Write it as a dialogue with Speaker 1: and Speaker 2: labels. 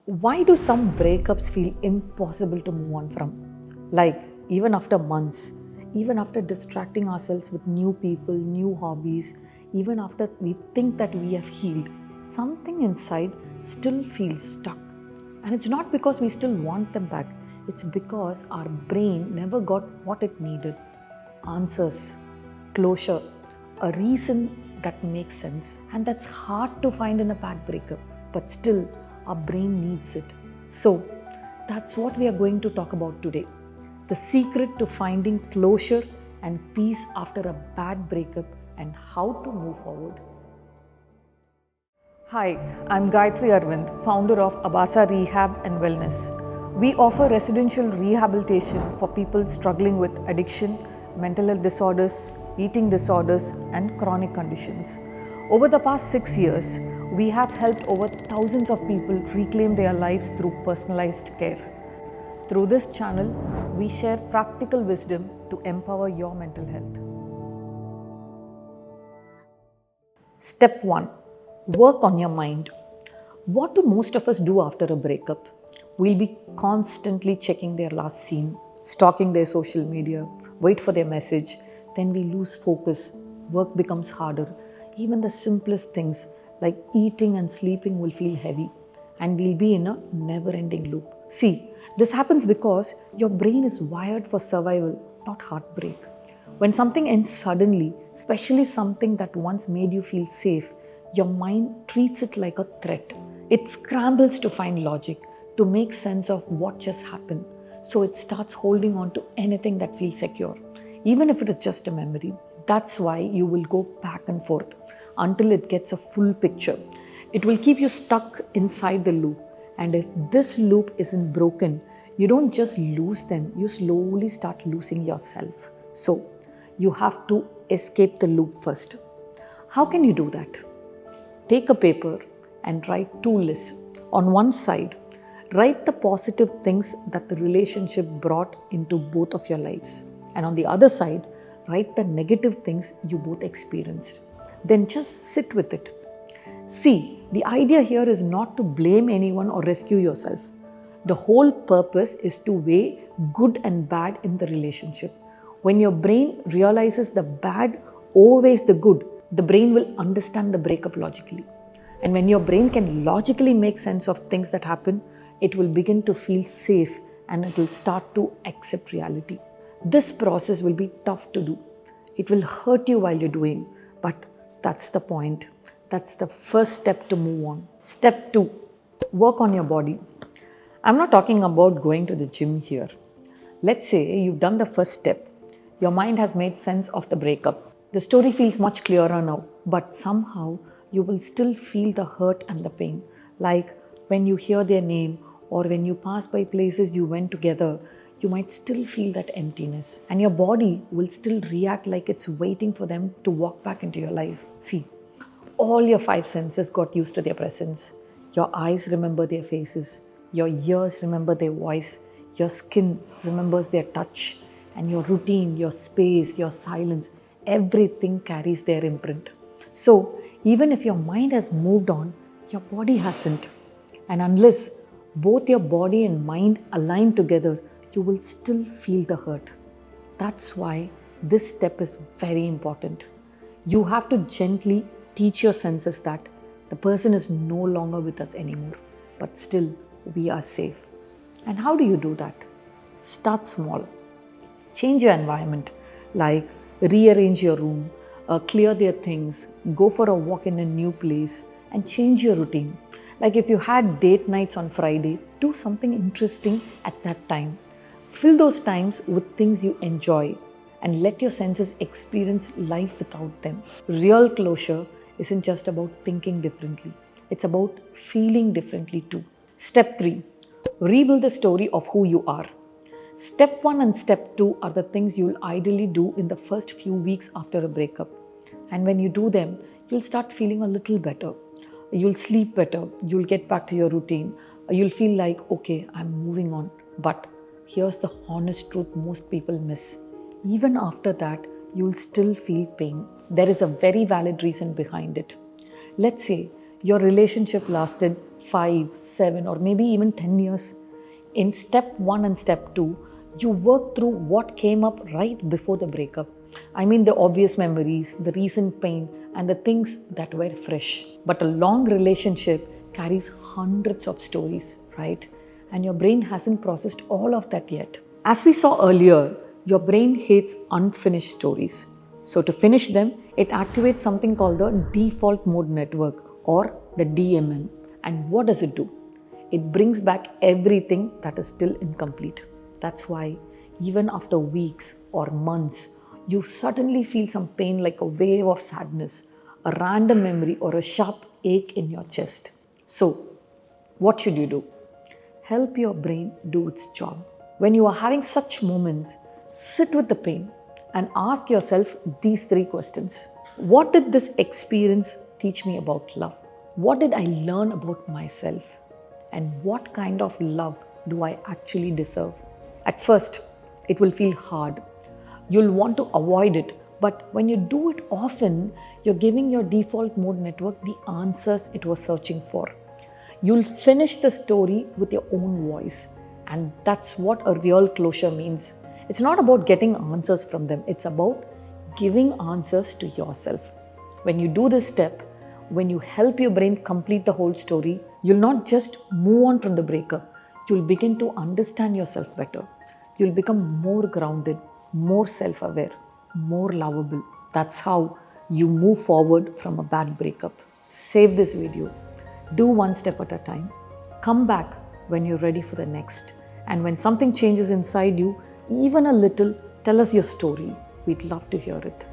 Speaker 1: Why do some breakups feel impossible to move on from? Like, even after months, even after distracting ourselves with new people, new hobbies, even after we think that we have healed, something inside still feels stuck. And it's not because we still want them back, it's because our brain never got what it needed: answers, closure, a reason that makes sense. And that's hard to find in a bad breakup, but still, our brain needs it. So, that's what we are going to talk about today: the secret to finding closure and peace after a bad breakup and how to move forward. Hi, I'm Gayatri Arvind, founder of Abhasa Rehab and Wellness. We offer residential rehabilitation for people struggling with addiction, mental health disorders, eating disorders, and chronic conditions. Over the past 6 years, we have helped over thousands of people reclaim their lives through personalized care. Through this channel, we share practical wisdom to empower your mental health. Step 1. Work on your mind. What do most of us do after a breakup? We'll be constantly checking their last scene, stalking their social media, wait for their message. Then we lose focus. Work becomes harder. Even the simplest things like eating and sleeping will feel heavy, and we'll be in a never-ending loop. See, this happens because your brain is wired for survival, not heartbreak. When something ends suddenly, especially something that once made you feel safe, your mind treats it like a threat. It scrambles to find logic, to make sense of what just happened. So it starts holding on to anything that feels secure, even if it is just a memory. That's why you will go back and forth until it gets a full picture. It will keep you stuck inside the loop. And if this loop isn't broken, you don't just lose them, you slowly start losing yourself. So you have to escape the loop first. How can you do that? Take a paper and write 2 lists. On one side, write the positive things that the relationship brought into both of your lives. And on the other side, write the negative things you both experienced. Then just sit with it. See, the idea here is not to blame anyone or rescue yourself. The whole purpose is to weigh good and bad in the relationship. When your brain realizes the bad outweighs the good, the brain will understand the breakup logically. And when your brain can logically make sense of things that happen, it will begin to feel safe and it will start to accept reality. This process will be tough to do. It will hurt you while you're doing, but that's the point. That's the first step to move on. Step 2, work on your body. I'm not talking about going to the gym here. Let's say you've done the first step. Your mind has made sense of the breakup. The story feels much clearer now, but somehow you will still feel the hurt and the pain. Like when you hear their name or when you pass by places you went together, you might still feel that emptiness. And your body will still react like it's waiting for them to walk back into your life. See, all your 5 senses got used to their presence. Your eyes remember their faces. Your ears remember their voice. Your skin remembers their touch. And your routine, your space, your silence, everything carries their imprint. So, even if your mind has moved on, your body hasn't. And unless both your body and mind align together, you will still feel the hurt. That's why this step is very important. You have to gently teach your senses that the person is no longer with us anymore, but still we are safe. And how do you do that? Start small. Change your environment, like rearrange your room, clear their things, go for a walk in a new place, and change your routine. Like if you had date nights on Friday, do something interesting at that time. Fill those times with things you enjoy and let your senses experience life without them. Real closure isn't just about thinking differently, it's about feeling differently too. Step 3, rebuild the story of who you are. Step 1 and step 2 are the things you'll ideally do in the first few weeks after a breakup. And when you do them, you'll start feeling a little better. You'll sleep better, you'll get back to your routine, you'll feel like, okay, I'm moving on. But here's the honest truth most people miss. Even after that, you'll still feel pain. There is a very valid reason behind it. Let's say your relationship lasted 5, 7, or maybe even 10 years. In step 1 and step 2, you work through what came up right before the breakup. I mean, the obvious memories, the recent pain, and the things that were fresh. But a long relationship carries hundreds of stories, right? And your brain hasn't processed all of that yet. As we saw earlier, your brain hates unfinished stories. So to finish them, it activates something called the default mode network, or the DMN. And what does it do? It brings back everything that is still incomplete. That's why even after weeks or months, you suddenly feel some pain, like a wave of sadness, a random memory, or a sharp ache in your chest. So, what should you do? Help your brain do its job. When you are having such moments, sit with the pain and ask yourself these 3 questions. What did this experience teach me about love? What did I learn about myself? And what kind of love do I actually deserve? At first, it will feel hard. You'll want to avoid it, but when you do it often, you're giving your default mode network the answers it was searching for. You'll finish the story with your own voice, and that's what a real closure means. It's not about getting answers from them, it's about giving answers to yourself. When you do this step, when you help your brain complete the whole story, you'll not just move on from the breakup, you'll begin to understand yourself better. You'll become more grounded, more self-aware, more lovable. That's how you move forward from a bad breakup. Save this video. Do one step at a time. Come back when you're ready for the next. And when something changes inside you, even a little, tell us your story. We'd love to hear it.